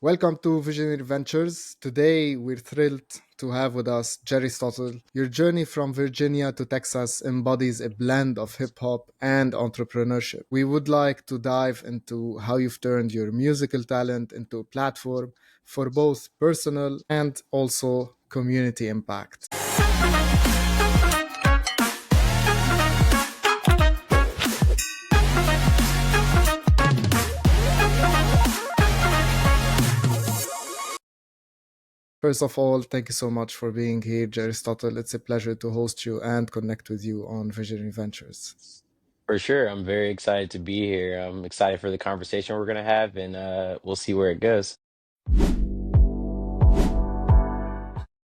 Welcome to Visionary Ventures. Today, we're thrilled to have with us Jeristotle. Your journey from Virginia to Texas embodies a blend of hip hop and entrepreneurship. We would like to dive into how you've turned your musical talent into a platform for both personal and also community impact. First of all, thank you so much for being here, Jeristotle. It's a pleasure to host you and connect with you on Visionary Ventures. For sure. I'm very excited to be here. I'm excited for the conversation we're going to have, and we'll see where it goes.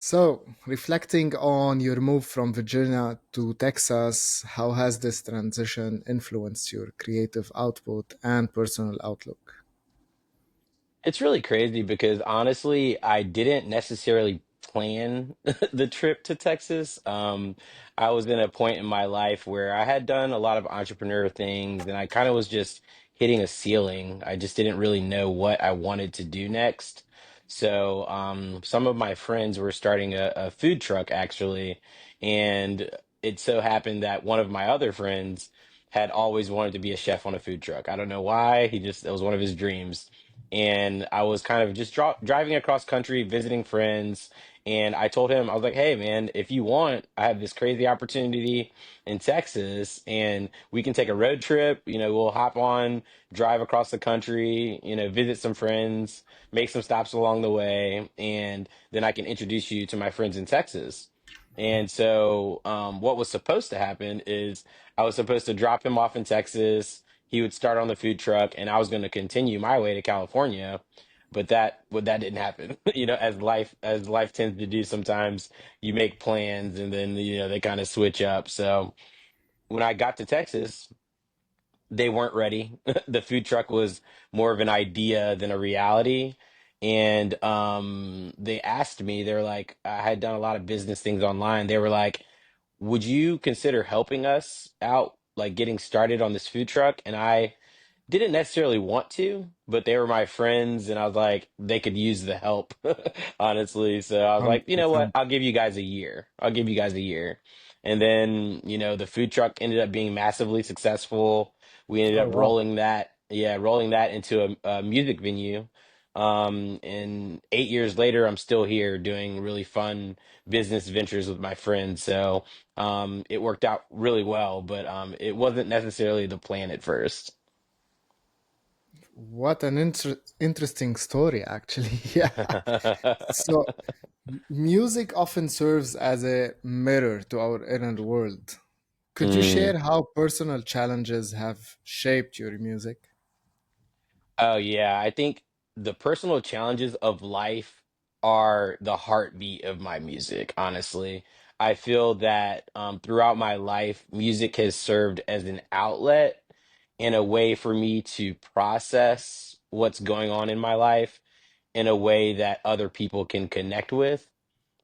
So, reflecting on your move from Virginia to Texas, how has this transition influenced your creative output and personal outlook? It's really crazy because honestly, I didn't necessarily plan the trip to Texas. I was in a point in my life where I had done a lot of entrepreneur things and I kind of was just hitting a ceiling. I just didn't really know what I wanted to do next. So, some of my friends were starting a food truck actually, and it so happened that one of my other friends had always wanted to be a chef on a food truck. I don't know why. It was one of his dreams, and I was kind of just driving across country, visiting friends. And I told him, I was like, hey, man, if you want, I have this crazy opportunity in Texas, and we can take a road trip. We'll hop on, drive across the country, visit some friends, make some stops along the way, and then I can introduce you to my friends in Texas. And so, what was supposed to happen is I was supposed to drop him off in Texas. He would start on the food truck, and I was going to continue my way to California. But that didn't happen. As life tends to do sometimes, you make plans and then they kind of switch up. So when I got to Texas, they weren't ready. The food truck was more of an idea than a reality. And they asked me, they were like, I had done a lot of business things online. They were like, would you consider helping us out, like getting started on this food truck? And I didn't necessarily want to, but they were my friends, and I was like, they could use the help, honestly. So I was like, you know what? 100%. I'll give you guys a year. I'll give you guys a year. And then, the food truck ended up being massively successful. We ended Oh, up wow. rolling that into a music venue. And 8 years later, I'm still here doing really fun business ventures with my friends. So, it worked out really well, but it wasn't necessarily the plan at first. What an interesting story, actually. Yeah. So, music often serves as a mirror to our inner world. Could you Mm. share how personal challenges have shaped your music? Oh yeah, I think the personal challenges of life are the heartbeat of my music, honestly. I feel that throughout my life, music has served as an outlet and a way for me to process what's going on in my life in a way that other people can connect with,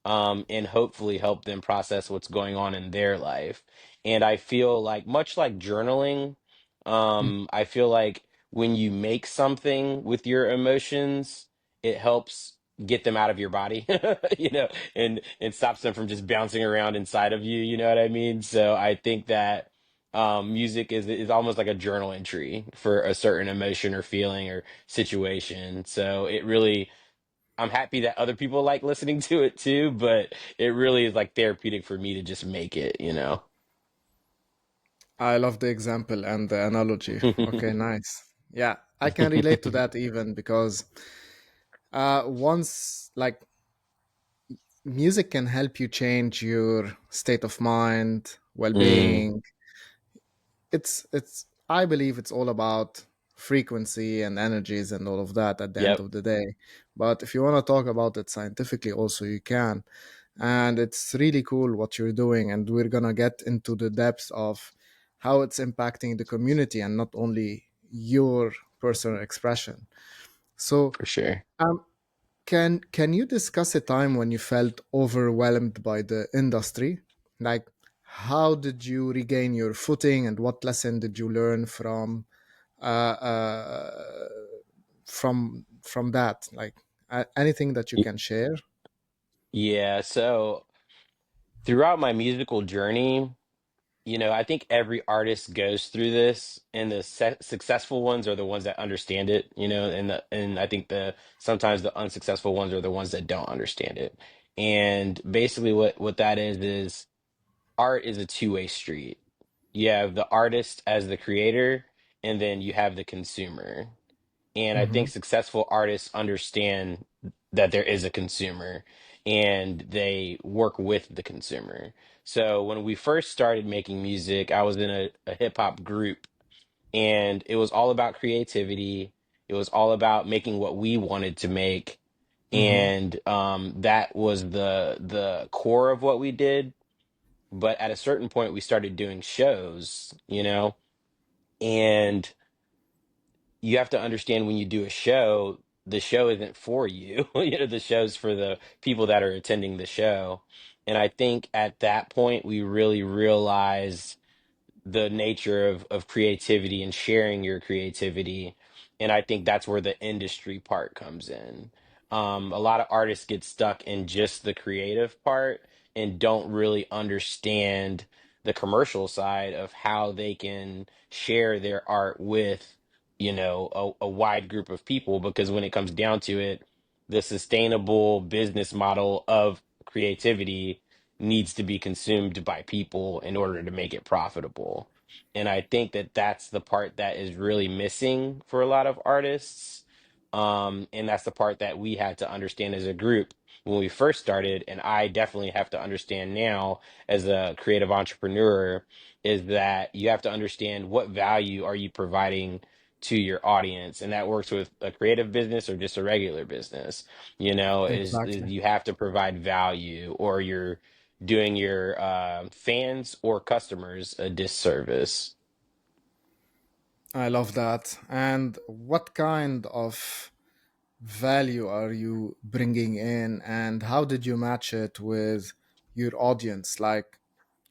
and hopefully help them process what's going on in their life. And I feel like, much like journaling, I feel like when you make something with your emotions, it helps get them out of your body, and stops them from just bouncing around inside of you. You know what I mean? So I think that music is almost like a journal entry for a certain emotion or feeling or situation. So it really, I'm happy that other people like listening to it too, but it really is like therapeutic for me to just make it. I love the example and the analogy. Okay, nice. Yeah, I can relate to that even because once like music can help you change your state of mind, Mm, well-being. It's I believe it's all about frequency and energies and all of that at the end yep. of the day. But if you want to talk about it scientifically also you can. And it's really cool what you're doing, and we're going to get into the depths of how it's impacting the community and not only your personal expression. So, For sure. um, can you discuss a time when you felt overwhelmed by the industry? Like, how did you regain your footing, and what lesson did you learn uh, uh, from from that, like anything that you Y- can share. Yeah, so throughout my musical journey, I think every artist goes through this, and the successful ones are the ones that understand it, and I think the sometimes the unsuccessful ones are the ones that don't understand it. And basically what that is art is a two-way street. You have the artist as the creator, and then you have the consumer. And I Mm-hmm. think successful artists understand that there is a consumer and they work with the consumer. So when we first started making music, I was in a hip hop group, and it was all about creativity. It was all about making what we wanted to make. Mm-hmm. And that was the core of what we did. But at a certain point, we started doing shows, and you have to understand when you do a show, the show isn't for you. The show's for the people that are attending the show. And I think at that point, we really realized the nature of creativity and sharing your creativity. And I think that's where the industry part comes in. A lot of artists get stuck in just the creative part and don't really understand the commercial side of how they can share their art with, a wide group of people. Because when it comes down to it, the sustainable business model of creativity needs to be consumed by people in order to make it profitable. And I think that that's the part that is really missing for a lot of artists. And that's the part that we had to understand as a group when we first started. And I definitely have to understand now as a creative entrepreneur is that you have to understand what value are you providing to your audience. And that works with a creative business or just a regular business, is Exactly. you have to provide value or you're doing your fans or customers a disservice. I love that. And what kind of value are you bringing in, and how did you match it with your audience? Like,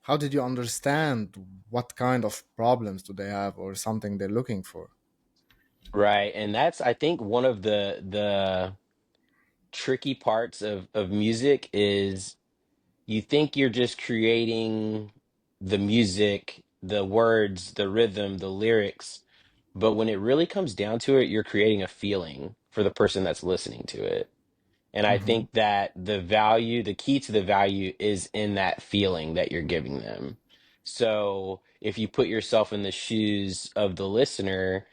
how did you understand what kind of problems do they have or something they're looking for? Right. And that's, I think, one of the tricky parts of music is you think you're just creating the music, the words, the rhythm, the lyrics, but when it really comes down to it, you're creating a feeling for the person that's listening to it. And I Hmm. think that the key to the value is in that feeling that you're giving them. So if you put yourself in the shoes of the listener,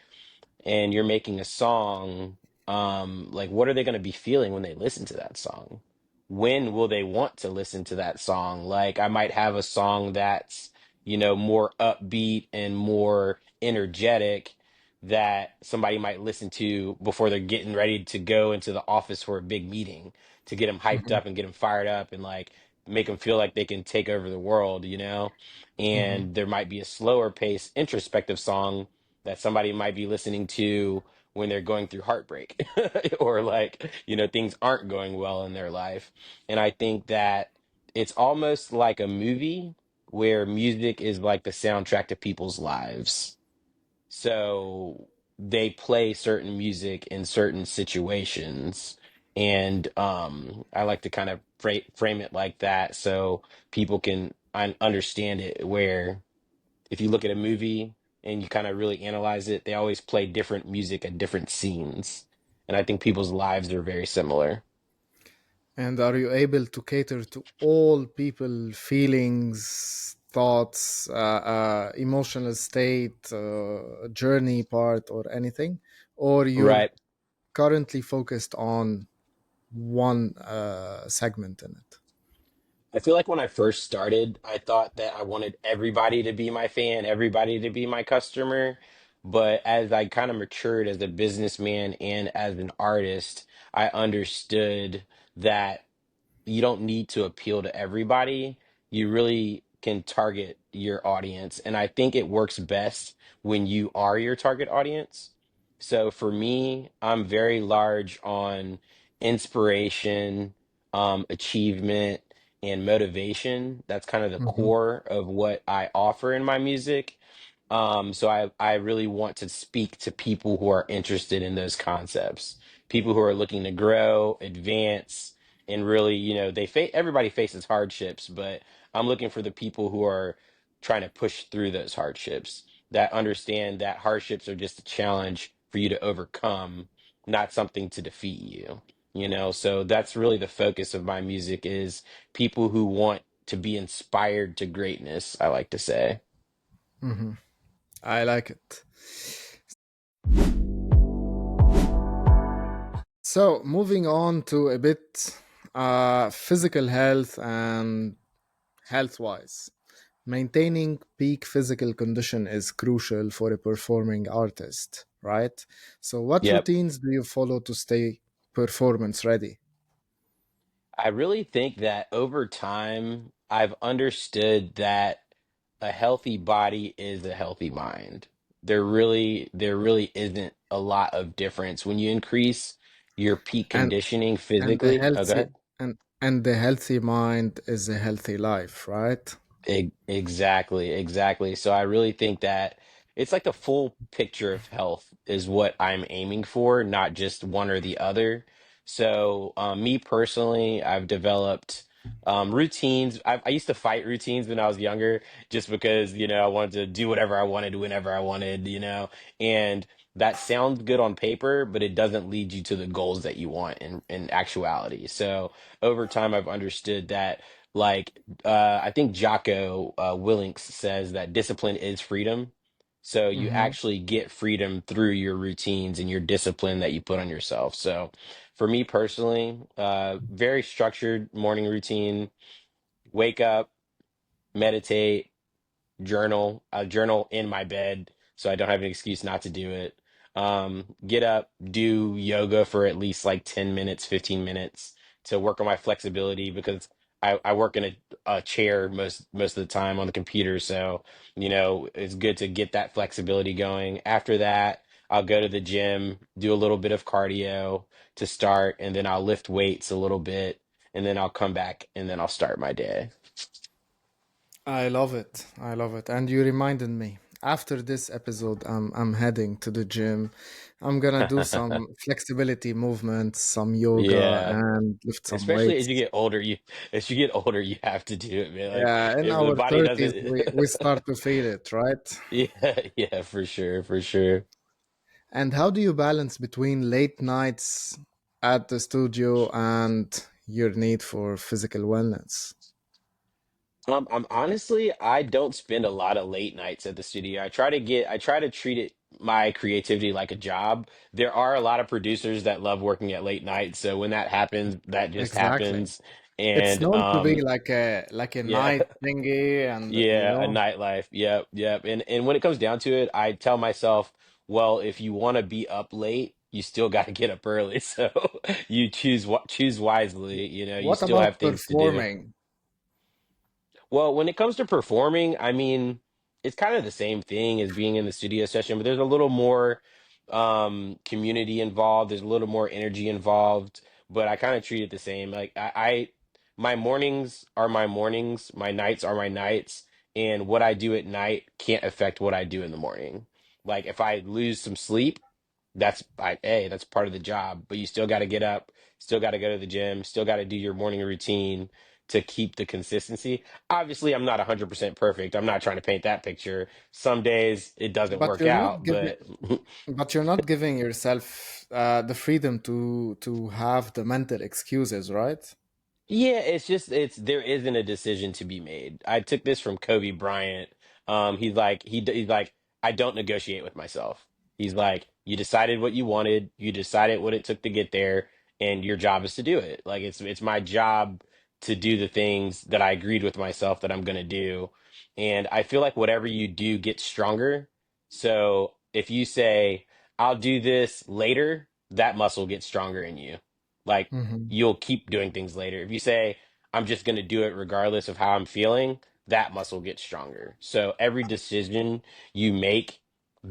and you're making a song, like what are they going to be feeling when they listen to that song? When will they want to listen to that song? Like I might have a song that's, more upbeat and more energetic that somebody might listen to before they're getting ready to go into the office for a big meeting to get them hyped Hmm. up and get them fired up and like make them feel like they can take over the world, Hmm. and there might be a slower pace introspective song that somebody might be listening to when they're going through heartbreak or like, things aren't going well in their life. And I think that it's almost like a movie where music is like the soundtrack to people's lives. So they play certain music in certain situations. And I like to kind of frame it like that so people can understand it where if you look at a movie and you kind of really analyze it, they always play different music at different scenes. And I think people's lives are very similar. And are you able to cater to all people feelings, thoughts, emotional state, journey part, or anything, or you're Right. currently focused on one segment in it? I feel like when I first started, I thought that I wanted everybody to be my fan, everybody to be my customer. But as I kind of matured as a businessman and as an artist, I understood that you don't need to appeal to everybody. You really can target your audience. And I think it works best when you are your target audience. So for me, I'm very large on inspiration, achievement, and motivation. That's kind of the Hmm. core of what I offer in my music. So I really want to speak to people who are interested in those concepts. people who are looking to grow, advance, and really, everybody faces hardships, but I'm looking for the people who are trying to push through those hardships, that understand that hardships are just a challenge for you to overcome, not something to defeat you. So that's really the focus of my music is people who want to be inspired to greatness, I like to say. Hmm. I like it. So, moving on to a bit physical health and health wise. Maintaining peak physical condition is crucial for a performing artist, right? So, what Yep. routines do you follow to stay performance ready? I really think that over time, I've understood that a healthy body is a healthy mind. There really isn't a lot of difference when you increase your peak And conditioning and the physically. Oh, go healthy ahead. and the healthy mind is a healthy life, right? Exactly, exactly. So I really think that it's like the full picture of health is what I'm aiming for, not just one or the other. So, me personally, I've developed routines. I used to fight routines when I was younger, just because, I wanted to do whatever I wanted, whenever I wanted, and that sounds good on paper, but it doesn't lead you to the goals that you want in actuality. So, over time, I've understood that. Like I think Jocko Willink says that discipline is freedom. So you Hmm. actually get freedom through your routines and your discipline that you put on yourself. So for me personally, very structured morning routine, wake up, meditate, journal, journal in my bed so I don't have an excuse not to do it. Get up, do yoga for at least like 10 minutes, 15 minutes to work on my flexibility because I work in a chair most of the time on the computer. So, it's good to get that flexibility going. After that, I'll go to the gym, do a little bit of cardio to start, and then I'll lift weights a little bit, and then I'll come back and then I'll start my day. I love it. I love it. And you reminded me. After this episode, I'm heading to the gym. I'm gonna do some flexibility movements, some yoga, Yeah. and lift some Especially weights. as you get older, you have to do it, man. Like Yeah, in if the our body 30s, doesn't, we start to feel it, right? yeah, yeah, for sure, for sure. And how do you balance between late nights at the studio and your need for physical wellness? I'm honestly, I don't spend a lot of late nights at the studio. I try to treat it my creativity like a job. There are a lot of producers that love working at late nights, so when that happens, that just Exactly. happens. It's And known to be like a yeah, night thingy, and yeah, a nightlife. Yep, yep. And when it comes down to it, I tell myself, well, if you want to be up late, you still got to get up early. So you choose wisely. You what still have about things to do. performing? Well, when it comes to performing, I mean, it's kind of the same thing as being in the studio session, but there's a little more community involved. There's a little more energy involved, but I kind of treat it the same. Like my mornings are my mornings, my nights are my nights, and what I do at night can't affect what I do in the morning. Like if I lose some sleep, that's part of the job, but you still got to get up, still got to go to the gym, still got to do your morning routine to keep the consistency. Obviously, I'm not 100% perfect. I'm not trying to paint that picture. Some days it doesn't But work you're not out, giving but but you're not giving yourself the freedom to have the mental excuses, right? yeah, it's there isn't a decision to be made. I took this from Kobe Bryant. He's like I don't negotiate with myself. He's like you decided what you wanted, you decided what it took to get there, and your job is to do it. Like it's my job to do the things that I agreed with myself that I'm gonna do. And I feel like whatever you do gets stronger. So if you say I'll do this later, that muscle gets stronger in you. Like Hmm. you'll keep doing things later. If you say, I'm just going to do it regardless of how I'm feeling, that muscle gets stronger. So every decision you make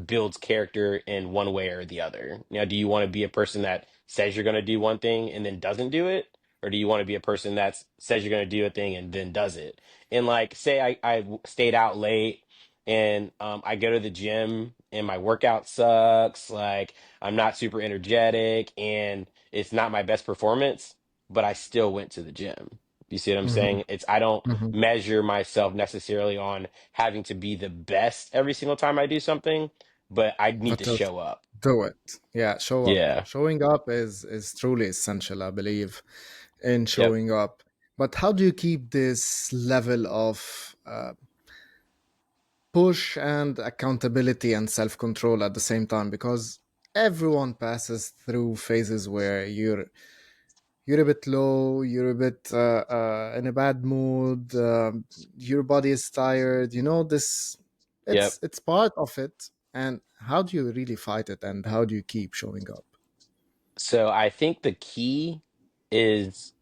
builds character in one way or the other. Now, do you want to be a person that says you're going to do one thing and then doesn't do it? Or do you want to be a person that says you're going to do a thing and then does it? And like, say I stayed out late and I go to the gym and my workout sucks, like I'm not super energetic and it's not my best performance, but I still went to the gym. You see what I'm Hmm. saying? I don't Hmm. measure myself necessarily on having to be the best every single time I do something, but I need But to to show up. do it, yeah, show up. Yeah. Showing up is truly essential, I believe, in Yep. showing up. But how do you keep this level of push and accountability and self control at the same time? Because everyone passes through phases where you're a bit low, you're a bit in a bad mood, your body is tired. You know this. Yep. It's part of it. And how do you really fight it? And how do you keep showing up? So I think the key is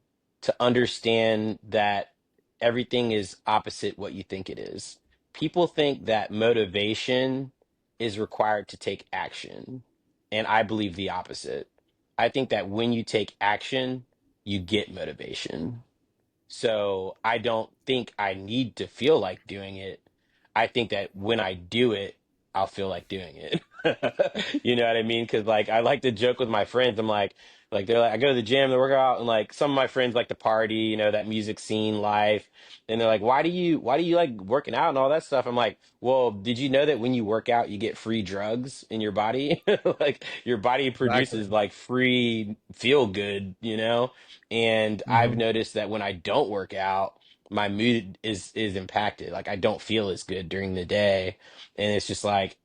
to understand that everything is opposite what you think it is. People think that motivation is required to take action, and I believe the opposite. I think that when you take action, you get motivation. So I don't think I need to feel like doing it. I think that when I do it, I'll feel like doing it. You know what I mean? Because like I like to joke with my friends. I'm like they're like I go to the gym, they work out, and like some of my friends like to party, you know, that music scene life. And they're like, why do you like working out and all that stuff? I'm like, well, did you know that when you work out, you get free drugs in your body? Like your body Exactly. produces like free feel good, you know? And I've Hmm. noticed that when I don't work out, my mood is impacted. Like I don't feel as good during the day, and it's just like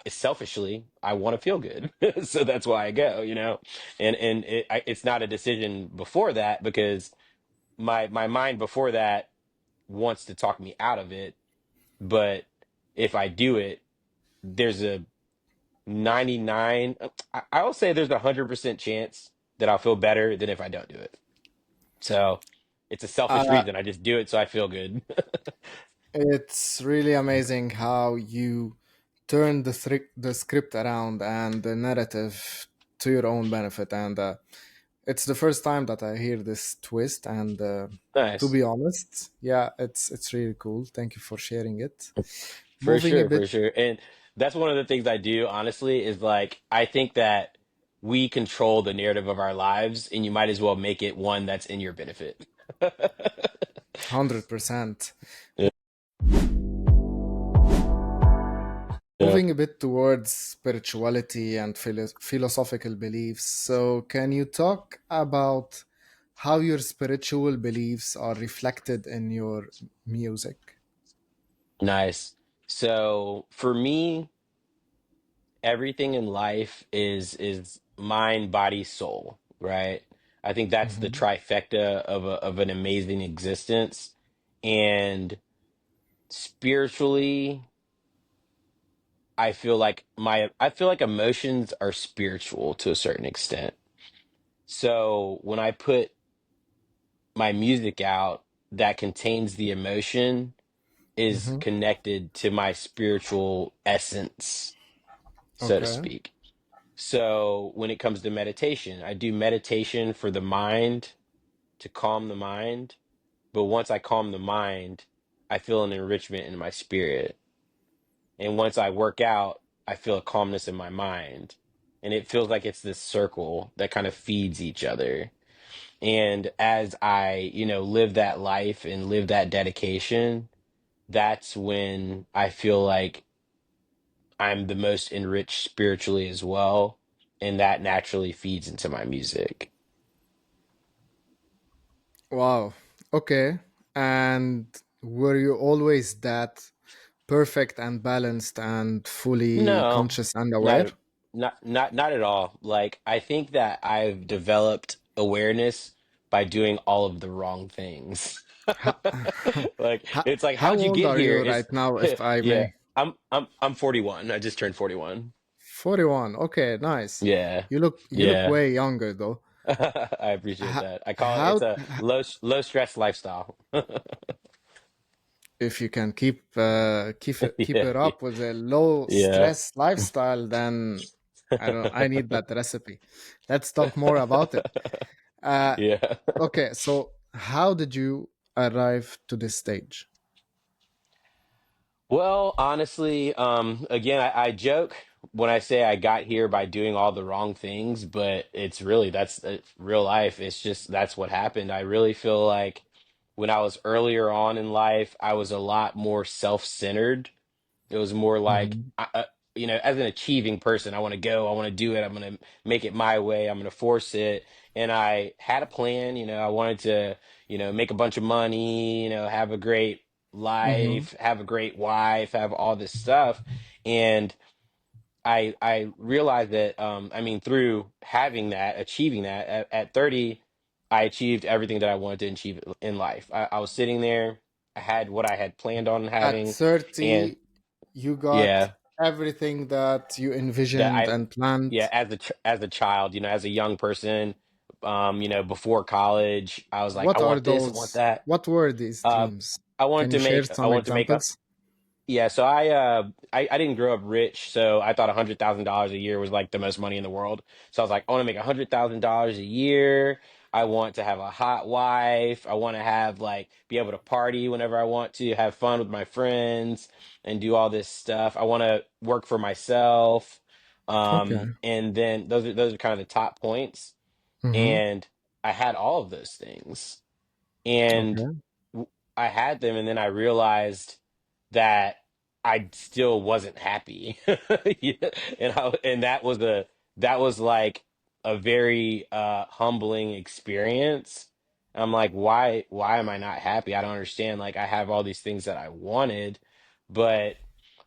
selfishly I want to feel good, so that's why I go. You know, and it's not a decision before that because my mind before that wants to talk me out of it, but if I do it, there's a 99. I will say there's 100% chance that I'll feel better than if I don't do it. So it's a selfish Uh, reason. I just do it so I feel good. it's really amazing how you turn the script around and the narrative to your own benefit. And it's the first time that I hear this twist. And to Nice. be honest, yeah, it's really cool. Thank you for sharing it. For Moving a sure, bit. for sure. And that's one of the things I do, honestly, is like I think that we control the narrative of our lives, and you might as well make it one that's in your benefit. 100%. Yeah. Yeah. Moving a bit towards spirituality and philosophical beliefs. So, can you talk about how your spiritual beliefs are reflected in your music? Nice. So for me, everything in life is mind, body, soul, right? I think that's the Hmm. trifecta of an amazing existence. And spiritually, I feel like emotions are spiritual to a certain extent. So when I put my music out that contains the emotion is Hmm. connected to my spiritual essence, so to Okay. speak. So when it comes to meditation, I do meditation for the mind to calm the mind. But once I calm the mind, I feel an enrichment in my spirit. And once I work out, I feel a calmness in my mind. And it feels like it's this circle that kind of feeds each other. And as I, live that life and live that dedication, that's when I feel like I'm the most enriched spiritually as well. And that naturally feeds into my music. Wow. Okay. And were you always that perfect and balanced and fully No, conscious and aware? not not at all. Like I think that I've developed awareness by doing all of the wrong things. How, Like it's like how how'd you old get are here? you right It's now, if I yeah. may? I'm 41. I just turned 41. 41. Okay, nice. Yeah. You look Yeah. way younger though. I appreciate How, that. I call it it's how a low stress lifestyle. if you can keep Yeah. it up with a low Yeah. stress lifestyle, then I need that recipe. Let's talk more about it. Uh, Yeah. okay, so how did you arrive to this stage? Well, honestly, again, I joke when I say I got here by doing all the wrong things, but it's really that's real life. It's just that's what happened. I really feel like when I was earlier on in life, I was a lot more self-centered. It was more like, Hmm. as an achieving person, I want to go, I want to do it, I'm going to make it my way, I'm going to force it. And I had a plan, I wanted to, make a bunch of money, have a great Hmm. life, have a great wife, have all this stuff. And I realized that, I mean, through having that, achieving that at 30, I achieved everything that I wanted to achieve in life. I was sitting there, I had what I had planned on At having. And 30, you got yeah, everything that you that envisioned I and planned. yeah, as a child, as a young person, before college, I was like, I What are want this, I want those? that. What were these Uh, dreams? I wanted Can you to share make I some wanted to make a examples? yeah, so I didn't grow up rich, so I thought $100,000 a year was like the most money in the world. So I was like, I want to make $100,000 a year. I want to have a hot wife. I want to have like be able to party whenever I want to, have fun with my friends, and do all this stuff. I want to work for myself. Okay. And then those are kind of the top points. Mm-hmm. And I had all of those things, and Okay. I had them, and then I realized that I still wasn't happy. Yeah. And that was like a very humbling experience. I'm like, why am I not happy? I don't understand. Like I have all these things that I wanted, but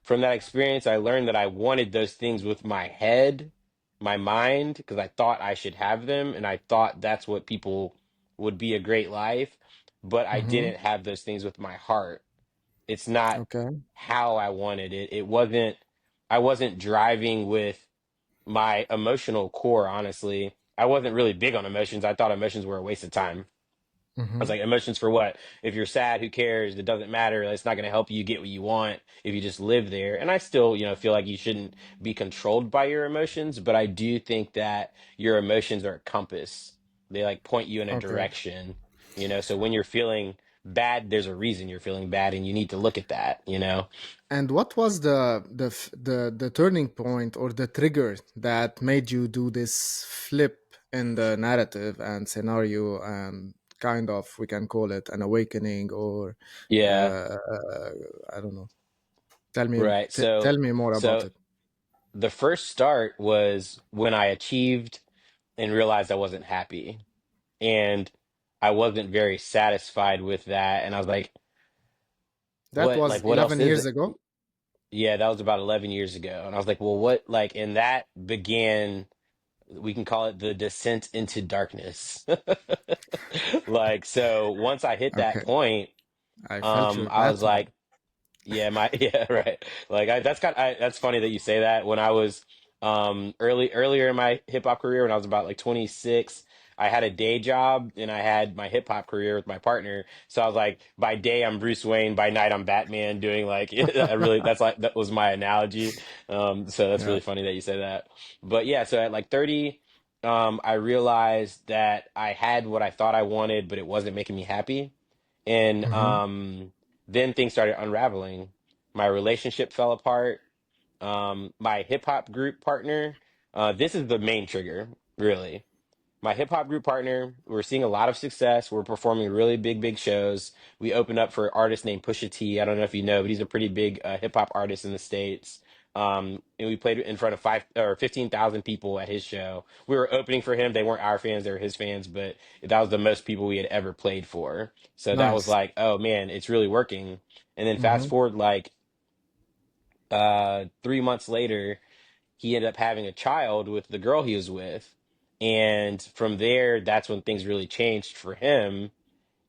from that experience I learned that I wanted those things with my head, my mind, because I thought I should have them and I thought that's what people would be a great life, but I Mm-hmm. didn't have those things with my heart. It's not Okay. how I wanted it. I wasn't driving with my emotional core, honestly. I wasn't really big on emotions. I thought emotions were a waste of time. I was Mm-hmm. like, emotions for what? If you're sad, who cares? It doesn't matter. It's not going to help you get what you want if you just live there. And I still, feel like you shouldn't be controlled by your emotions, but I do think that your emotions are a compass. They like point you in a Okay. direction, so when you're feeling bad, there's a reason you're feeling bad and you need to look at that. And what was the turning point or the trigger that made you do this flip in the narrative and scenario, and kind of we can call it an awakening, or Yeah, uh, I don't know. right. Tell me more about So it. the first start was when I achieved and realized I wasn't happy. And I wasn't very satisfied with that. And I was That was what else 11 is years it? ago. Yeah, that was about 11 years ago. And I was like, well, what, like, and that began, we can call it the descent into darkness. Like, so once I hit that Okay, point, I felt your I was battle. like, yeah, yeah, right. Like that's funny that you say that. When I was earlier in my hip hop career, when I was about like 26, I had a day job and I had my hip hop career with my partner. So I was like, by day I'm Bruce Wayne, by night I'm Batman, doing like I really that's like that was my analogy. So that's Yeah. really funny that you say that. But yeah, so at like 30, I realized that I had what I thought I wanted, but it wasn't making me happy. And Mm-hmm. then things started unraveling. My relationship fell apart. My hip hop group partner, this is the main trigger, really. My hip hop group partner, we're seeing a lot of success. We're performing really big shows. We opened up for an artist named Pusha T. I don't know if you know, but he's a pretty big hip hop artist in the States. And we played in front of 15,000 people at his show. We were opening for him. They weren't our fans, they were his fans, but that was the most people we had ever played for. So that was Nice. like, oh man, it's really working. And then fast Mm-hmm. forward like 3 months later, he ended up having a child with the girl he was with. And from there, that's when things really changed for him.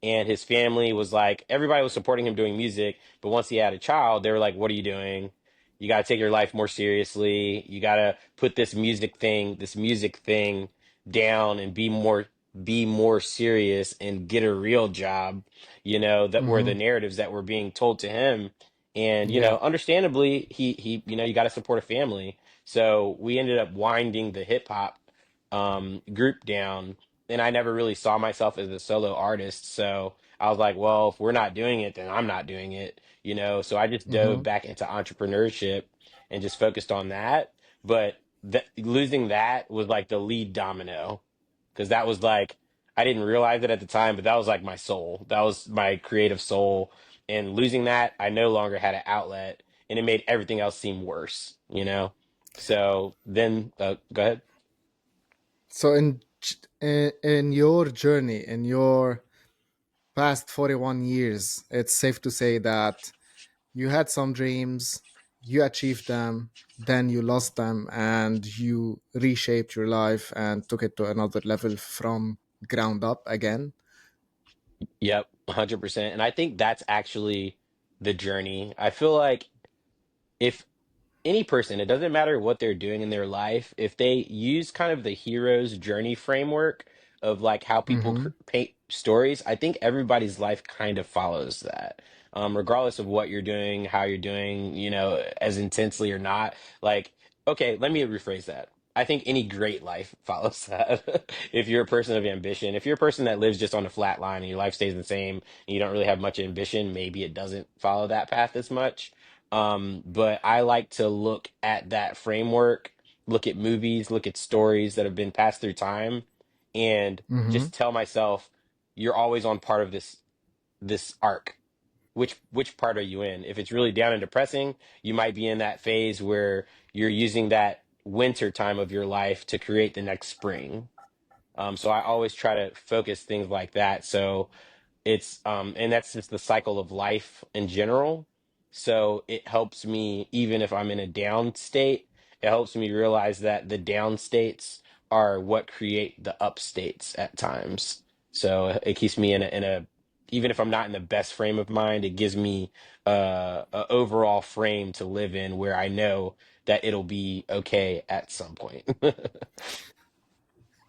And his family was like, everybody was supporting him doing music. But once he had a child, they were like, what are you doing? You got to take your life more seriously. You got to put this music thing down and be more serious and get a real job, that were the Mm-hmm. narratives that were being told to him. And, Yeah. understandably, you got to support a family. So we ended up winding the hip hop group down, and I never really saw myself as a solo artist. So I was like, well, if we're not doing it, then I'm not doing it, you know? So I just dove Mm-hmm. back into entrepreneurship and just focused on that. But losing that was like the lead domino because that was like, I didn't realize it at the time, but that was like my soul. That was my creative soul. And losing that, I no longer had an outlet and it made everything else seem worse, you know? So then, go ahead. So in your journey, in your past 41 years, it's safe to say that you had some dreams, you achieved them, then you lost them, and you reshaped your life and took it to another level from ground up again. Yep, 100%. And I think that's actually the journey. I feel like if any person, it doesn't matter what they're doing in their life, if they use kind of the hero's journey framework of like how people Mm-hmm. paint stories, I think everybody's life kind of follows that. Regardless of what you're doing, how you're doing, you know, as intensely or not. Like, okay, let me rephrase that. I think any great life follows that. If you're a person of ambition, if you're a person that lives just on a flat line and your life stays the same and you don't really have much ambition, maybe it doesn't follow that path as much. But I like to look at that framework, look at movies, look at stories that have been passed through time, and Mm-hmm. just tell myself, you're always on part of this arc. Which part are you in? If it's really down and depressing, you might be in that phase where you're using that winter time of your life to create the next spring. So I always try to focus things like that. So it's and that's just the cycle of life in general. So it helps me even if I'm in a down state, it helps me realize that the down states are what create the up states at times. So it keeps me in a even if I'm not in the best frame of mind, it gives me a overall frame to live in where I know that it'll be okay at some point.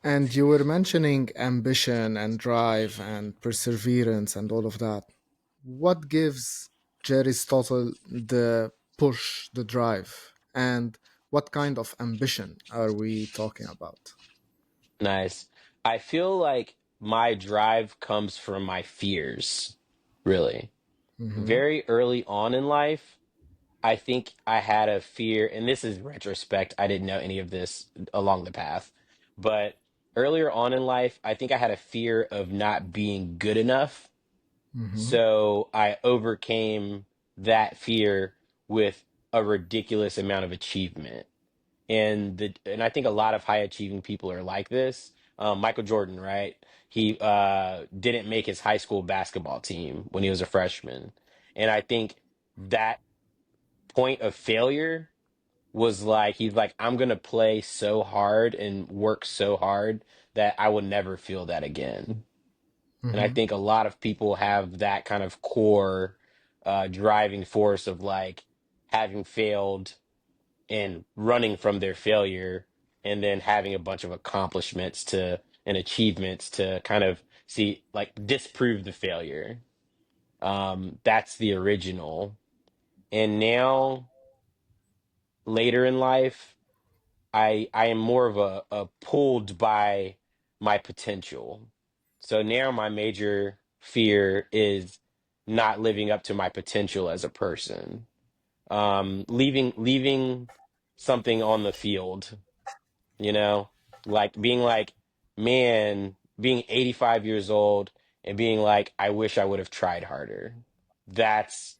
And you were mentioning ambition and drive and perseverance and all of that. What gives Jeristotle the push, the drive? And what kind of ambition are we talking about? Nice. I feel like my drive comes from my fears, really. Mm-hmm. Very early on in life, I think I had a fear, and this is retrospect, I didn't know any of this along the path, but earlier on in life, I think I had a fear of not being good enough. Mm-hmm. So I overcame that fear with a ridiculous amount of achievement and I think a lot of high achieving people are like this. Michael Jordan, right? He didn't make his high school basketball team when he was a freshman, and I think that point of failure was like he's like I'm gonna play so hard and work so hard that I will never feel that again. And I Mm-hmm. think a lot of people have that kind of core driving force of like having failed and running from their failure and then having a bunch of accomplishments to and achievements to kind of see like disprove the failure. That's the original. And now later in life, I am more of a pulled by my potential. So now my major fear is not living up to my potential as a person. Leaving something on the field, you know, like being like, man, being 85 years old and being like, I wish I would have tried harder. That's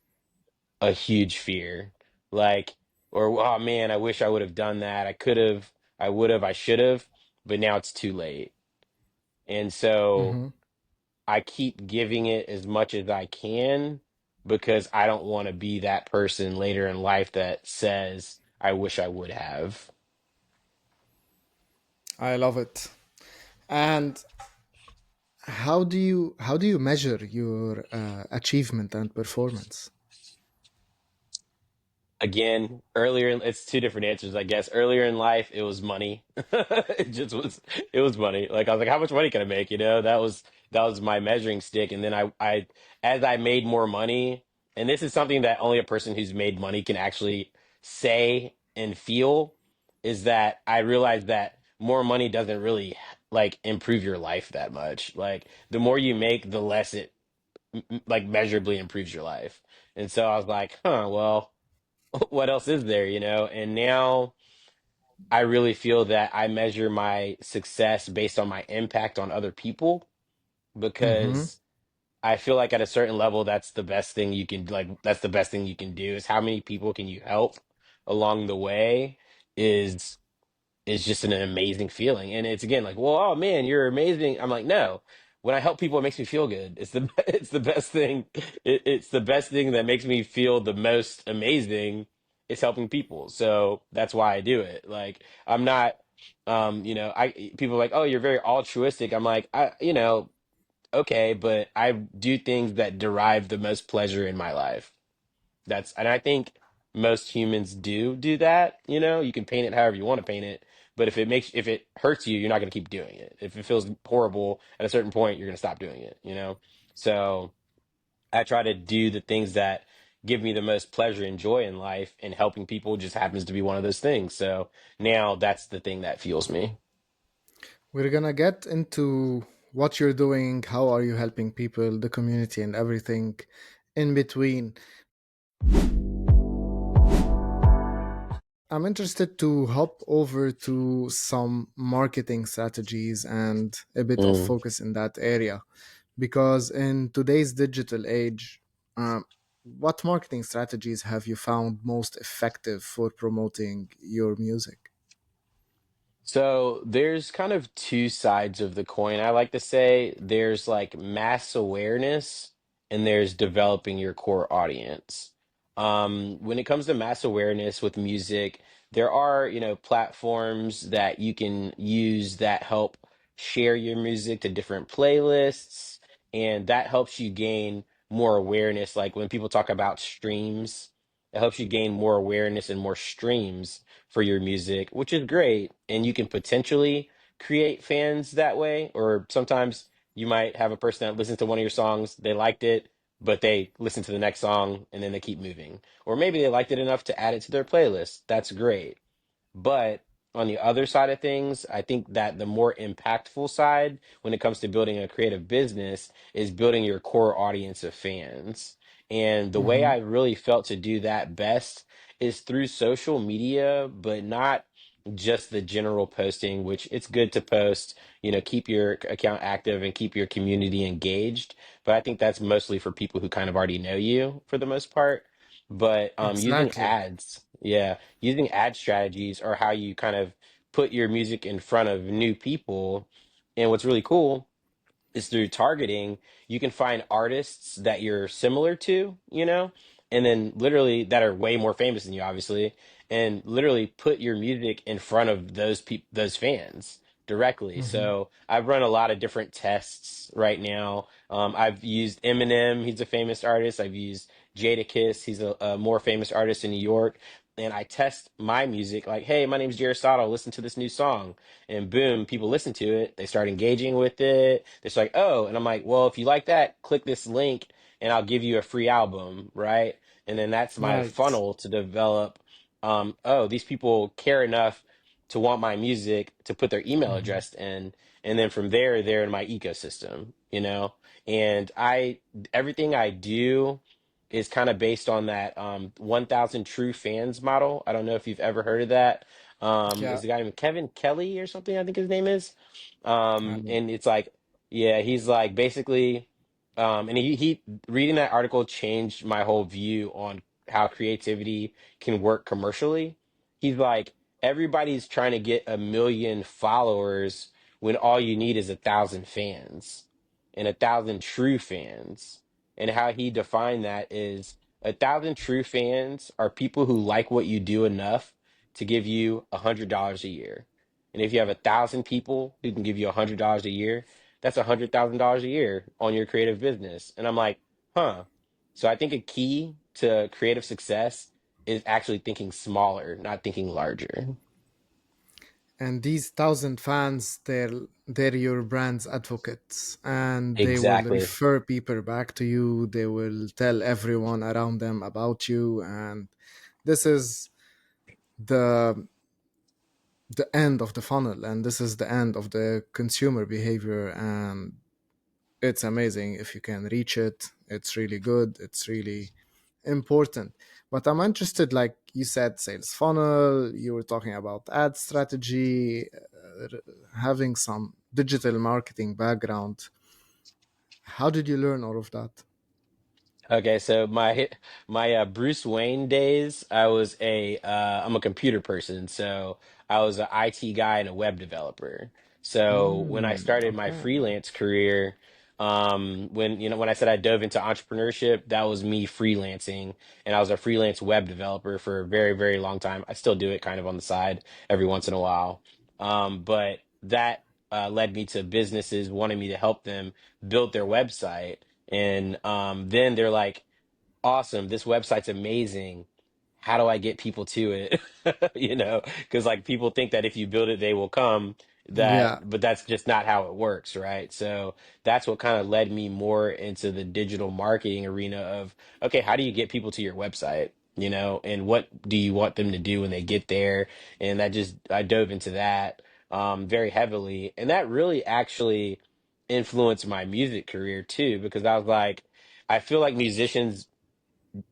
a huge fear. Like, or, oh man, I wish I would have done that. I could have, I would have, I should have, but now it's too late. And so Mm-hmm. I keep giving it as much as I can because I don't want to be that person later in life that says, I wish I would have. I love it. And how do you measure your achievement and performance? Again, it's two different answers, I guess. Earlier in life, it was money. It just was, it was money. Like I was like, how much money can I make? You know, that was my measuring stick. And then as I made more money, and this is something that only a person who's made money can actually say and feel, is that I realized that more money doesn't really like improve your life that much. Like the more you make, the less it like measurably improves your life. And so I was like, huh, well, what else is there, you know? And now I really feel that I measure my success based on my impact on other people Mm-hmm. because I feel like at a certain level, that's the best thing you can that's the best thing you can do is how many people can you help along the way is is just an amazing feeling. And it's again like, well, oh man, you're amazing. I'm like, no. When I help people, it makes me feel good. It's the it's the best thing. It's the best thing that makes me feel the most amazing is helping people. So that's why I do it. Like I'm not, you know, I people are like, oh, you're very altruistic. I'm like, you know, okay, but I do things that derive the most pleasure in my life. That's, and I think most humans do that. You know, you can paint it however you want to paint it, but if it hurts you, you're not going to keep doing it. If it feels horrible at a certain point, you're going to stop doing it, you know? So I try to do the things that give me the most pleasure and joy in life, and helping people just happens to be one of those things. So now that's the thing that fuels me. We're gonna get into what you're doing, how are you helping people, the community, and everything in between. I'm interested to hop over to some marketing strategies and a bit of Mm. focus in that area because in today's digital age, what marketing strategies have you found most effective for promoting your music? So there's kind of two sides of the coin. I like to say there's like mass awareness and there's developing your core audience. When it comes to mass awareness with music, there are, you know, platforms that you can use that help share your music to different playlists, and that helps you gain more awareness. Like when people talk about streams, it helps you gain more awareness and more streams for your music, which is great. And you can potentially create fans that way. Or sometimes you might have a person that listens to one of your songs, they liked it, but they listen to the next song and then they keep moving. Or maybe they liked it enough to add it to their playlist. That's great. But on the other side of things, I think that the more impactful side when it comes to building a creative business is building your core audience of fans. And the way Hmm. I really felt to do that best is through social media, but not just the general posting, which it's good to post, you know, keep your account active and keep your community engaged. But I think that's mostly for people who kind of already know you for the most part. But using Exactly. ads, yeah, using ad strategies are how you kind of put your music in front of new people. And what's really cool is through targeting, you can find artists that you're similar to, you know, and then literally that are way more famous than you, obviously, and literally put your music in front of those fans directly. Hmm. So I've run a lot of different tests right now. I've used Eminem, he's a famous artist. I've used Jadakiss, he's a more famous artist in New York. And I test my music like, hey, my name's Jeristotle, listen to this new song, and boom, people listen to it. They start engaging with it. They're just like, oh, and I'm like, well, if you like that, click this link and I'll give you a free album, right? And then that's my Right. funnel to develop. Oh, these people care enough to want my music to put their email Hmm. address in, and then from there, they're in my ecosystem, you know. And everything I do is kind of based on that 1,000 true fans model. I don't know if you've ever heard of that. Yeah. Is a guy named Kevin Kelly or something, I think his name is. Um, And it's like, yeah, he's like basically, and he reading that article changed my whole view on how creativity can work commercially. He's like, everybody's trying to get 1 million followers when all you need is 1,000 fans and 1,000 true fans. And how he defined that is 1,000 true fans are people who like what you do enough to give you $100 a year. And if you have 1,000 people who can give you $100 a year, that's $100,000 a year on your creative business. And I'm like, huh. So I think a key to creative success is actually thinking smaller, not thinking larger. and these 1,000 fans, they're your brand's advocates, and they will Exactly. refer people back to you. They will tell everyone around them about you, and this is the the end of the funnel, and this is the end of the consumer behavior, and it's amazing if you can reach it. It's really good, it's really important. But I'm interested, like you said, sales funnel, you were talking about ad strategy, having some digital marketing background. How did you learn all of that? Okay, so my Bruce Wayne days, I'm a computer person, so I was an IT guy and a web developer. So when I started my Okay. freelance career, when I said I dove into entrepreneurship, that was me freelancing, and I was a freelance web developer for a very, very long time. I still do it kind of on the side every once in a while. But that led me to businesses wanting me to help them build their website. And then they're like, awesome, this website's amazing. How do I get people to it? Because like people think that if you build it, they will come. Yeah, But that's just not how it works, right? So that's what kind of led me more into the digital marketing arena of, okay, how do you get people to your website? And what do you want them to do when they get there? And I dove into that very heavily. And that really actually influenced my music career too, because I was like, I feel like musicians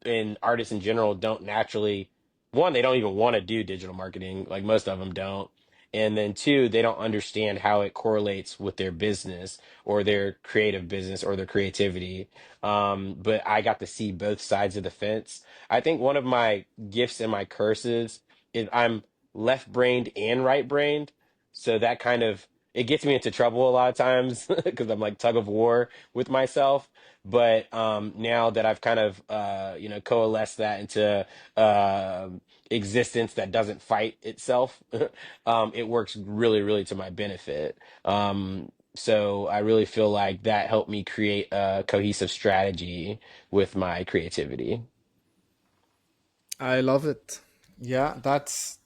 and artists in general don't naturally, one, they don't even want to do digital marketing, like most of them don't. And then two, they don't understand how it correlates with their business or their creative business or their creativity. But I got to see both sides of the fence. I think one of my gifts and my curses is I'm left-brained and right-brained. So that kind of it gets me into trouble a lot of times because I'm like tug of war with myself. But now that I've kind of coalesced that into uh, existence that doesn't fight itself, it works really, really to my benefit. So I really feel like that helped me create a cohesive strategy with my creativity. I love it. Yeah, that's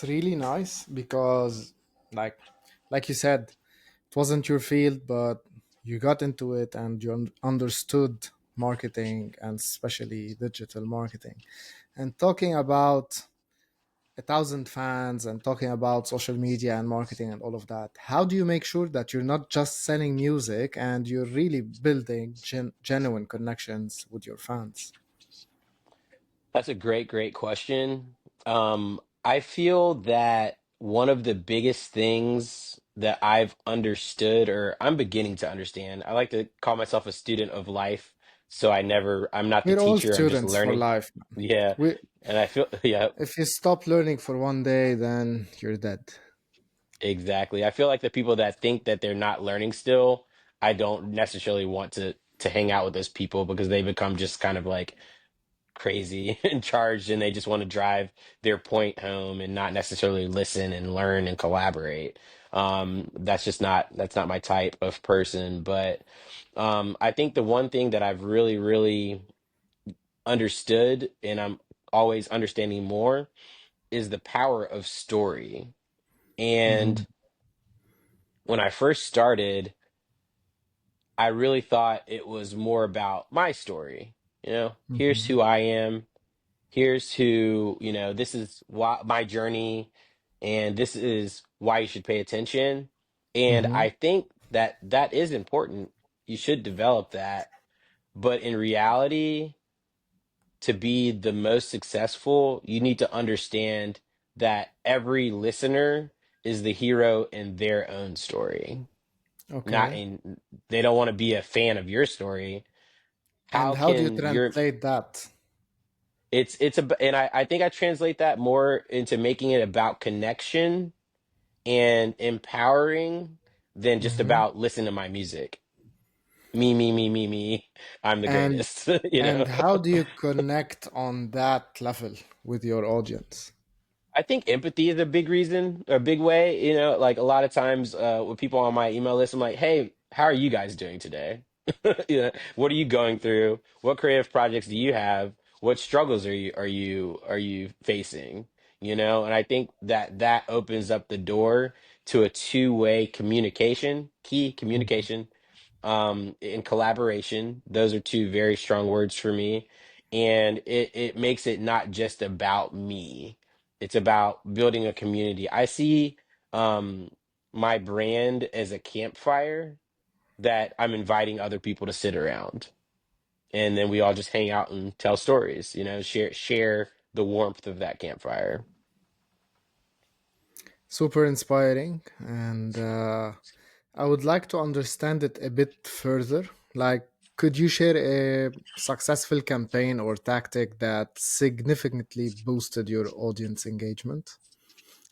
really nice because like like you said, it wasn't your field, but you got into it and you understood marketing and especially digital marketing. And talking about 1,000 fans and talking about social media and marketing and all of that, how do you make sure that you're not just selling music and you're really building genuine connections with your fans? That's a great, great question. I feel that one of the biggest things that I've understood, or I'm beginning to understand, I like to call myself a student of life. So I'm not the We're all teacher, I'm just students for learning. life. Yeah. We, And I feel, yeah, if you stop learning for one day, then you're dead. exactly. I feel like the people that think that they're not learning still, I don't necessarily want to hang out with those people because they become just kind of like crazy and charged and they just want to drive their point home and not necessarily listen and learn and collaborate. That's not my type of person. But I think the one thing that I've really, really understood and I'm always understanding more is the power of story. Hmm. And when I first started, I really thought it was more about my story. Here's Hmm. who I am. Here's who, this is why my journey, and this is why you should pay attention. And Hmm. I think that that is important. You should develop that. But in reality, to be the most successful, you need to understand that every listener is the hero in their own story. Not Okay. in, they don't want to be a fan of your story. And How how do you can your translate that? and I think I translate that more into making it about connection and empowering than just Hmm. about listen to my music. Me. I'm the And greatest, you know? and how do you connect on that level with your audience? I think empathy is a big reason, a big way. Like a lot of times with people on my email list, I'm like, hey, how are you guys doing today? What are you going through? What creative projects do you have? What struggles are you facing? And I think that that opens up the door to a two-way communication, key Mhm. communication, and collaboration. Those are two very strong words for me. And it makes it not just about me. It's about building a community. I see um, my brand as a campfire that I'm inviting other people to sit around, and then we all just hang out and tell stories. Share the warmth of that campfire. Super inspiring. And I would like to understand it a bit further. Like, could you share a successful campaign or tactic that significantly boosted your audience engagement?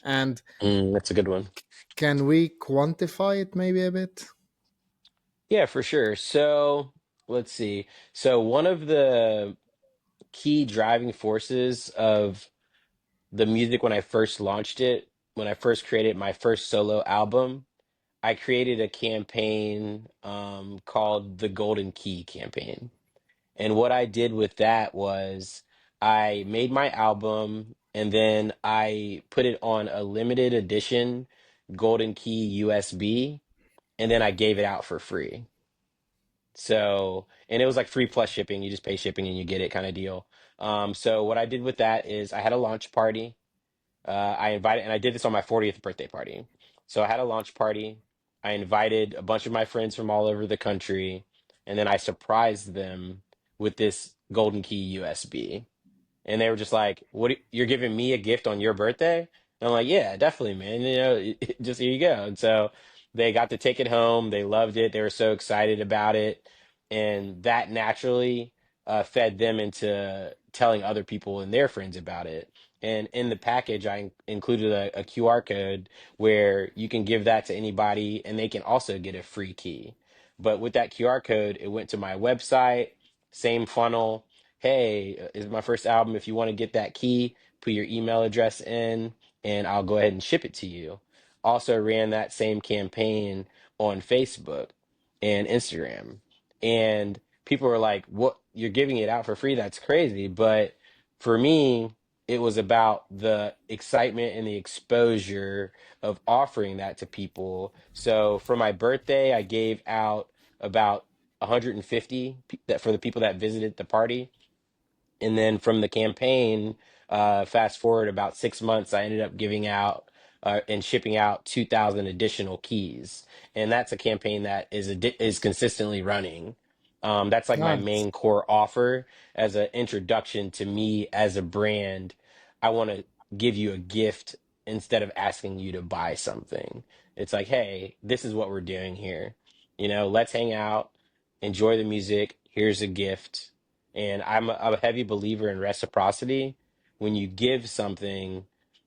And That's a good one. can we quantify it maybe a bit? Yeah, for sure. So let's see. So one of the key driving forces of the music when I first launched it, when I first created my first solo album, I created a campaign called the Golden Key campaign. And what I did with that was I made my album and then I put it on a limited edition Golden Key USB and then I gave it out for free. So, and it was like free plus shipping. You just pay shipping and you get it kind of deal. So what I did with that is I had a launch party. I invited, and I did this on my 40th birthday party. So I had a launch party. I invited a bunch of my friends from all over the country, and then I surprised them with this Golden Key USB. And they were just like, "What? You're giving me a gift on your birthday?" And I'm like, "Yeah, definitely, man. Just here you go." And so they got to take it home. They loved it. They were so excited about it, and that naturally fed them into telling other people and their friends about it. And in the package, I included a QR code where you can give that to anybody, and they can also get a free key. But with that QR code, it went to my website, same funnel. Hey, is my first album. If you want to get that key, put your email address in and I'll go ahead and ship it to you. Also ran that same campaign on Facebook and Instagram. And people were like, "What? You're giving it out for free? That's crazy." But for me, it was about the excitement and the exposure of offering that to people. So for my birthday, I gave out about 150 that for the people that visited the party. And then from the campaign, fast forward about 6 months, I ended up giving out and shipping out 2,000 additional keys. And that's a campaign that is consistently running. That's like my Nice. main core offer as an introduction to me as a brand. I want to give you a gift instead of asking you to buy something. It's like, hey, this is what we're doing here. Let's hang out, enjoy the music. Here's a gift, and I'm a heavy believer in reciprocity. When you give something,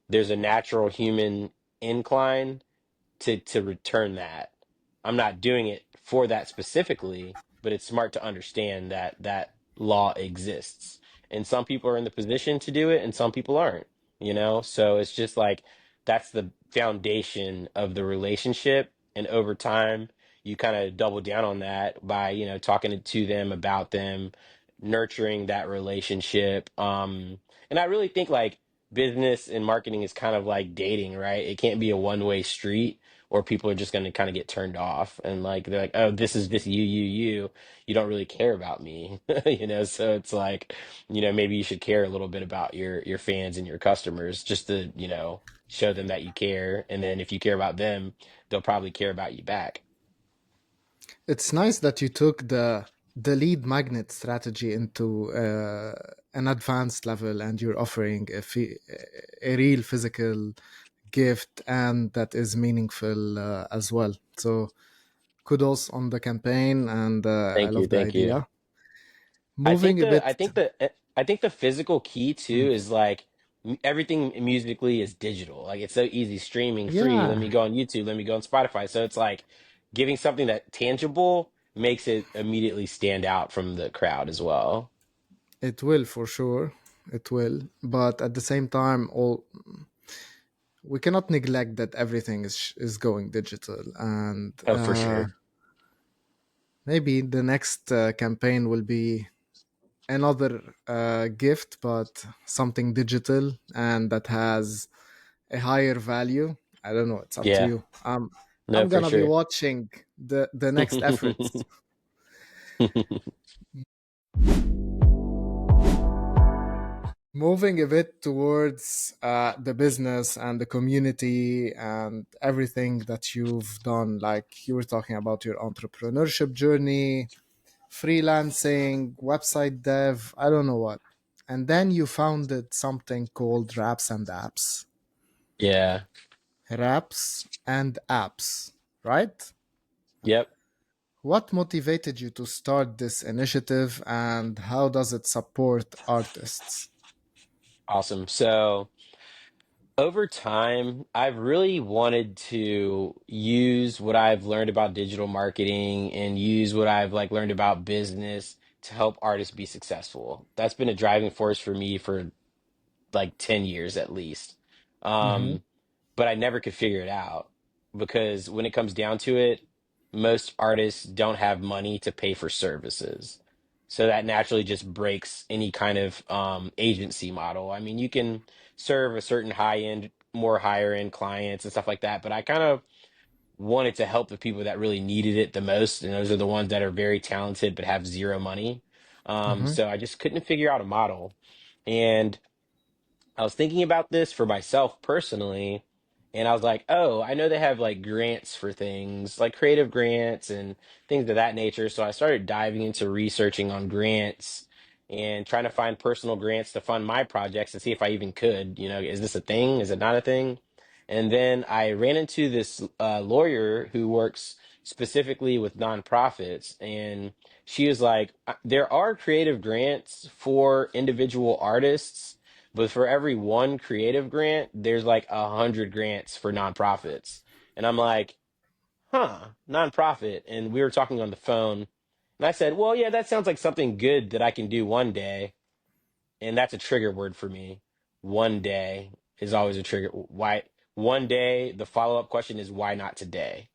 there's a natural human incline to return that. I'm not doing it for that specifically, but it's smart to understand that that law exists. And some people are in the position to do it and some people aren't. So it's just like that's the foundation of the relationship. And over time, you kind of double down on that by, talking to them about them, nurturing that relationship. And I really think like business and marketing is kind of like dating, right? It can't be a one-way street or people are just going to kind of get turned off and like they're like, oh, this is this you don't really care about me. So it's like, maybe you should care a little bit about your fans and your customers just to, show them that you care, and then if you care about them, they'll probably care about you back. It's nice that you took the lead magnet strategy into an advanced level, and you're offering a real physical gift, and that is meaningful as well. So kudos on the campaign, and I Thank you, love the thank you. idea. Moving a bit. I think the physical key Mm. too is like everything musically is digital. Like it's so easy streaming free. Let Yeah, me go on YouTube, let me go on Spotify. So it's like giving something that tangible makes it immediately stand out from the crowd as well. it will for sure. It will, but at the same time, all we cannot neglect that everything is going digital, and Oh, for sure. maybe the next campaign will be another gift, but something digital and that has a higher value. I don't know. It's up to Yeah, you. no, I'm for gonna be sure. watching the next efforts. Moving a bit towards the business and the community and everything that you've done, like you were talking about your entrepreneurship journey, freelancing, website dev, I don't know what. And then you founded something called Raps and Apps. Yeah. Raps and Apps, right? Yep. What motivated you to start this initiative and how does it support artists? Awesome. So over time, I've really wanted to use what I've learned about digital marketing and use what I've like learned about business to help artists be successful. That's been a driving force for me for like 10 years at least. Mm-hmm. Um, but I never could figure it out because when it comes down to it, most artists don't have money to pay for services. So that naturally just breaks any kind of agency model. I mean, you can serve a certain high end, more higher end clients and stuff like that, but I kind of wanted to help the people that really needed it the most, and those are the ones that are very talented but have zero money. Mm-hmm. So I just couldn't figure out a model. And I was thinking about this for myself personally, and I was like, oh, I know they have like grants for things, like creative grants and things of that nature. So I started diving into researching on grants and trying to find personal grants to fund my projects to see if I even could, is this a thing? Is it not a thing? And then I ran into this lawyer who works specifically with nonprofits, and she was like, there are creative grants for individual artists, but for every one creative grant, there's like 100 grants for nonprofits. And I'm like, huh, nonprofit. And we were talking on the phone. And I said, well, yeah, that sounds like something good that I can do one day. And that's a trigger word for me. One day is always a trigger. Why? One day, the follow up question is, why not today?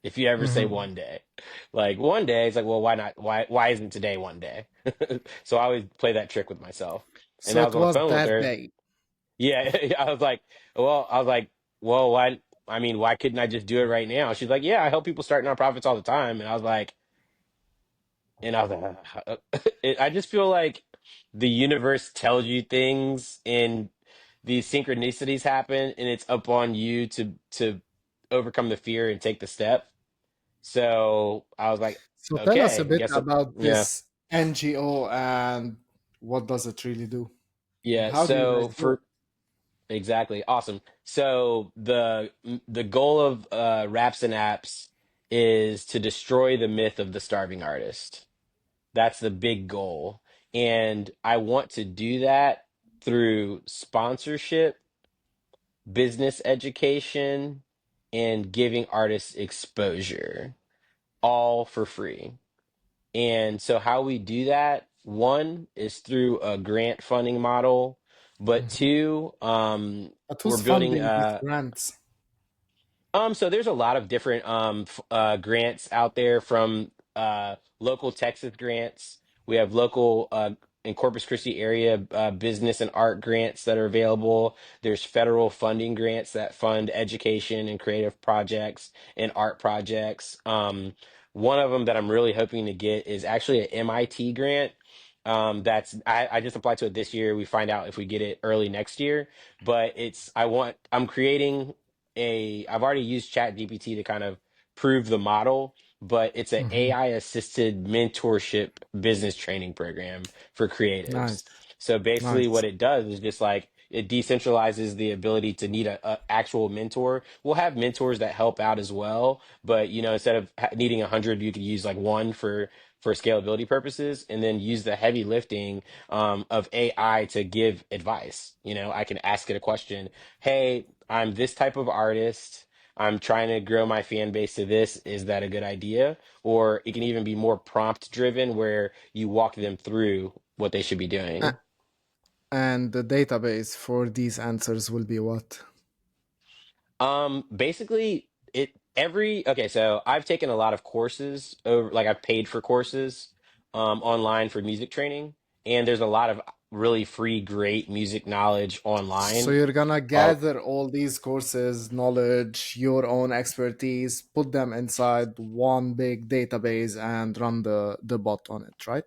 If you ever say Mm-hmm. one day, like one day, it's like, well, why not? Why isn't today one day? So I always play that trick with myself. And So I it was on the was phone with that her. day. Yeah, I was like, well, why? I mean, why couldn't I just do it right now? She's like, yeah, I help people start nonprofits all the time, and I was like, I just feel like the universe tells you things, and these synchronicities happen, and it's up on you to overcome the fear and take the step. So I was like, So tell us a okay, bit guess about yeah, this NGO and what does it really do? And yeah. how do you guys So do it? for Exactly. Awesome. So the goal of Raps and Apps is to destroy the myth of the starving artist. That's the big goal. And I want to do that through sponsorship, business education, and giving artists exposure, all for free. And so, how we do that, one is through a grant funding model, but Mhm. two, But we're who's building funding these grants? so there's a lot of different grants out there from local Texas grants. We have local in Corpus Christi area business and art grants that are available. There's federal funding grants that fund education and creative projects and art projects. One of them that I'm really hoping to get is actually an MIT grant. I just applied to it this year. We find out if we get it early next year, but I'm creating I've already used Chat GPT to kind of prove the model, but it's an Hmm. AI assisted mentorship business training program for creatives. Nice, So basically what nice. it does is just like it decentralizes the ability to need a actual mentor. We'll have mentors that help out as well, but instead of needing 100, you could use like one for scalability purposes, and then use the heavy lifting of AI to give advice. I can ask it a question. Hey, I'm this type of artist. I'm trying to grow my fan base to this. Is that a good idea? Or it can even be more prompt driven where you walk them through what they should be A- doing. And the database for these answers will be what? Basically okay, so I've taken a lot of courses over, like I've paid for courses online for music training, and there's a lot of really free, great music knowledge So online. you're gonna Uh, gather all these courses, knowledge, your own expertise, put them inside one big database and run the bot on it, right?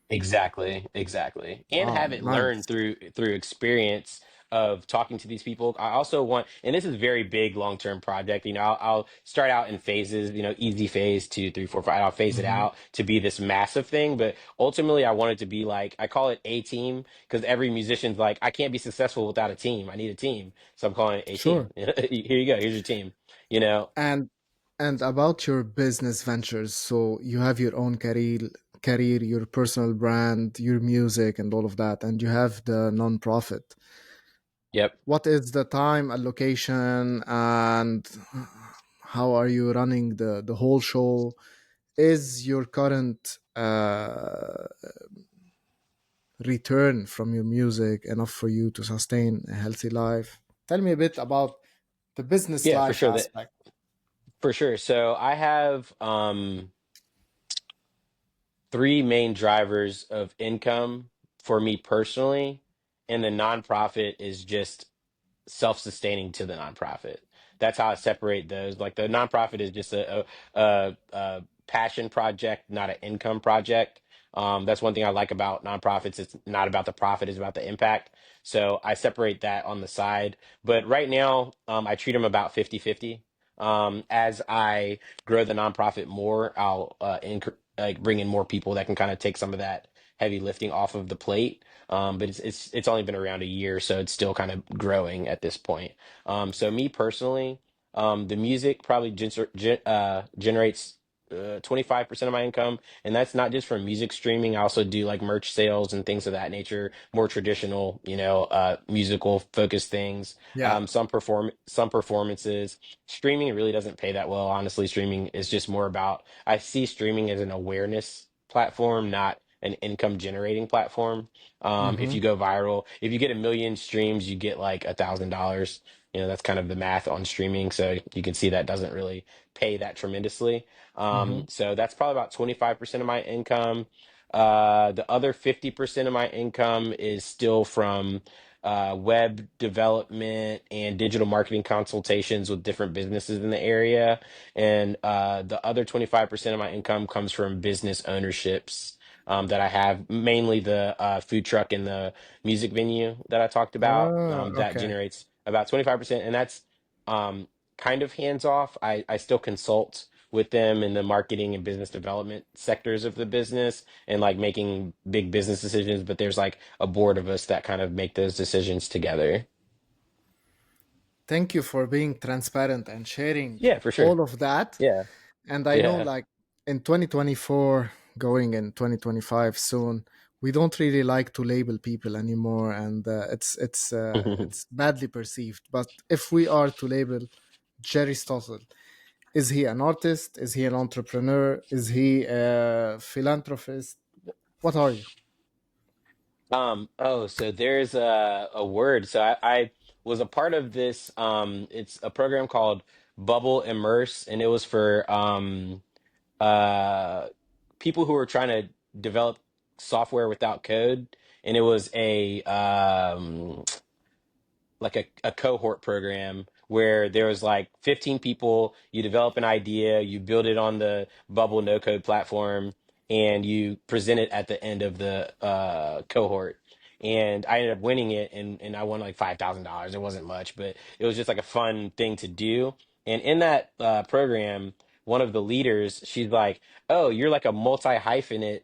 Exactly, exactly. And Wow, have it learned nice. through experience of talking to these people. I also want, and this is a very big long-term project. I'll start out in phases, easy phase, two, three, four, five. I'll phase it Hmm. out to be this massive thing. But ultimately I want it to be like, I call it a team because every musician's like, I can't be successful without a team. I need a team. So I'm calling it a team. Sure. Here you go. Here's your team. You know, And about your business ventures, so you have your own career, your personal brand, your music, and all of that, and you have the non-profit. yep. What is the time allocation, and how are you running the whole show? Is your current return from your music enough for you to sustain a healthy life? Tell me a bit about the business Yeah, for life sure. That aspect. for sure. So I have three main drivers of income for me personally, and the nonprofit is just self-sustaining to the nonprofit. That's how I separate those. Like the nonprofit is just a passion project, not an income project. That's one thing I like about nonprofits. It's not about the profit, it's about the impact. So I separate that on the side. But right now, I treat them about 50-50. As I grow the nonprofit more, I'll like bring in more people that can kind of take some of that heavy lifting off of the plate. But it's only been around a year, so it's still kind of growing at this point. So me personally, the music probably generates 25% of my income, and that's not just from music streaming. I also do like merch sales and things of that nature, more traditional, musical focused things. Yeah. Some performances. Streaming really doesn't pay that well, honestly. Streaming is just more about, I see streaming as an awareness platform, not an income generating platform. If Mm-hmm. you go viral, if you get 1 million streams, you get like $1,000. That's kind of the math on streaming. So you can see that doesn't really pay that tremendously. Mm-hmm. So that's probably about 25% of my income. The other 50% of my income is still from web development and digital marketing consultations with different businesses in the area. And the other 25% of my income comes from business ownerships that I have, mainly the food truck and the music venue that I talked about. Oh, That okay. generates about 25%, and that's um, kind of hands off. I still consult with them in the marketing and business development sectors of the business and like making big business decisions, but there's like a board of us that kind of make those decisions together. Thank you for being transparent and sharing Yeah, for sure. all of that. Yeah. And I know, Yeah. like, in 2024, going in 2025 soon, we don't really like to label people anymore, and it's badly perceived. But if we are to label Jeristotle, is he an artist? Is he an entrepreneur? Is he a philanthropist? What are you? So there's a word. So I was a part of this. It's a program called Bubble Immerse, and it was for uh, people who were trying to develop software without code. And it was like a cohort program where there was like 15 people. You develop an idea, you build it on the Bubble no code platform, and you present it at the end of the cohort. And I ended up winning it, and I won like $5,000. It wasn't much, but it was just like a fun thing to do. And in that program, one of the leaders, she's like, "Oh, you're like a multi-hyphenate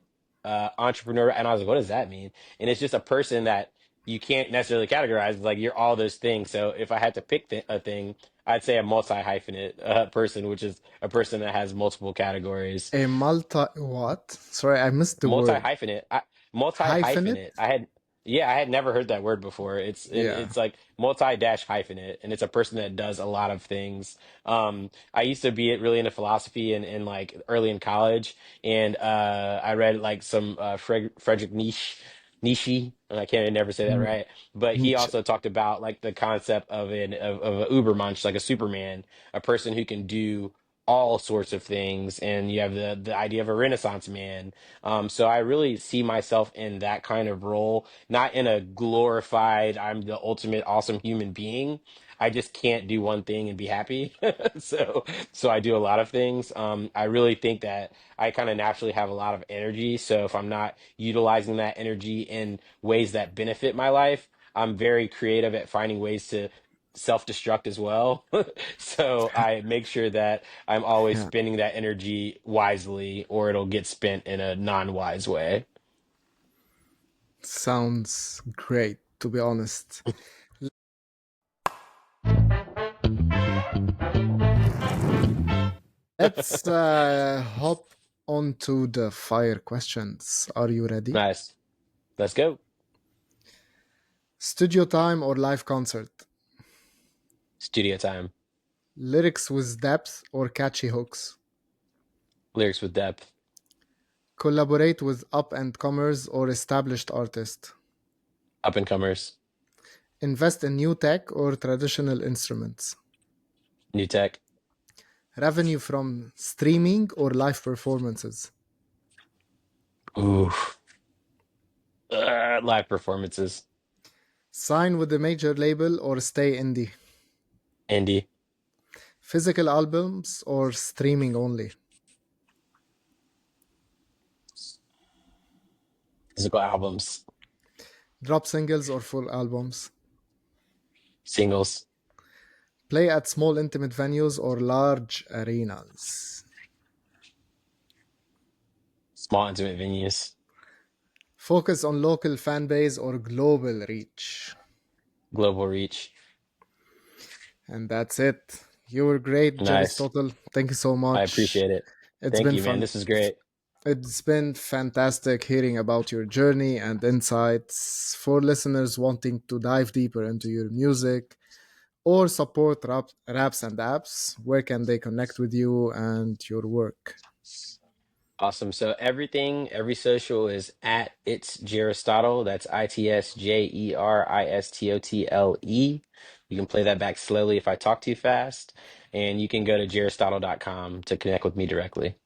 entrepreneur," and I was like, "What does that mean?" And it's just a person that you can't necessarily categorize. Like you're all those things. So if I had to pick a thing, I'd say a multi-hyphenate person, which is a person that has multiple categories. A multi what? Sorry, I missed the Multi word. hyphenate. Multi hyphenate. Hyphenate? Yeah, I had never heard that word before. Yeah. It's like multi dash hyphenate, and it's a person that does a lot of things. I used to be really into philosophy and like early in college, and I read like some Frederick Nietzsche. And I can't never say that Mm, right, but he Nietzsche. also talked about like the concept of a Ubermensch, like a Superman, a person who can do all sorts of things, and you have the idea of a Renaissance man. So I really see myself in that kind of role, not in a glorified, I'm the ultimate awesome human being. I just can't do one thing and be happy. So I do a lot of things. I really think that I kind of naturally have a lot of energy. So if I'm not utilizing that energy in ways that benefit my life, I'm very creative at finding ways to self-destruct as well. So I make sure that I'm always Yeah, spending that energy wisely, or it'll get spent in a non-wise way. sounds great, to be honest. Let's hop onto the fire questions. Are you ready? Nice. Let's go. Studio time or live concert? Studio time. Lyrics with depth or catchy hooks? Lyrics with depth. Collaborate with up and comers or established artists? Up and comers. Invest in new tech or traditional instruments? New tech. Revenue from streaming or live performances? Ooh. Live performances. Sign with a major label or stay indie? Indie. Physical albums or streaming only? Physical albums. Drop singles or full albums? Singles. Play at small intimate venues or large arenas? Small intimate venues. Focus on local fan base or global reach? Global reach. And that's it. You were great, Nice. Jeristotle. Thank you so I much. appreciate it. It's Thank been you, man. fun. This is great. It's been fantastic hearing about your journey and insights. For listeners wanting to dive deeper into your music or support raps and apps, where can they connect with you and your work? Awesome. So everything, every social is at it's Jeristotle. That's ITSJERISTOTLE. You can play that back slowly if I talk too fast. And you can go to jeristotle.com to connect with me directly.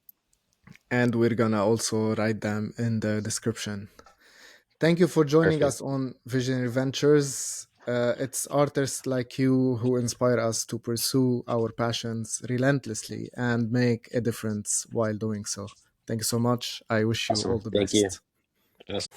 And we're gonna also write them in the description. Thank you for joining Perfect. us on Visionary Ventures. It's artists like you who inspire us to pursue our passions relentlessly and make a difference while doing so. Thank you so much. I wish you all Awesome. the Thank you. best.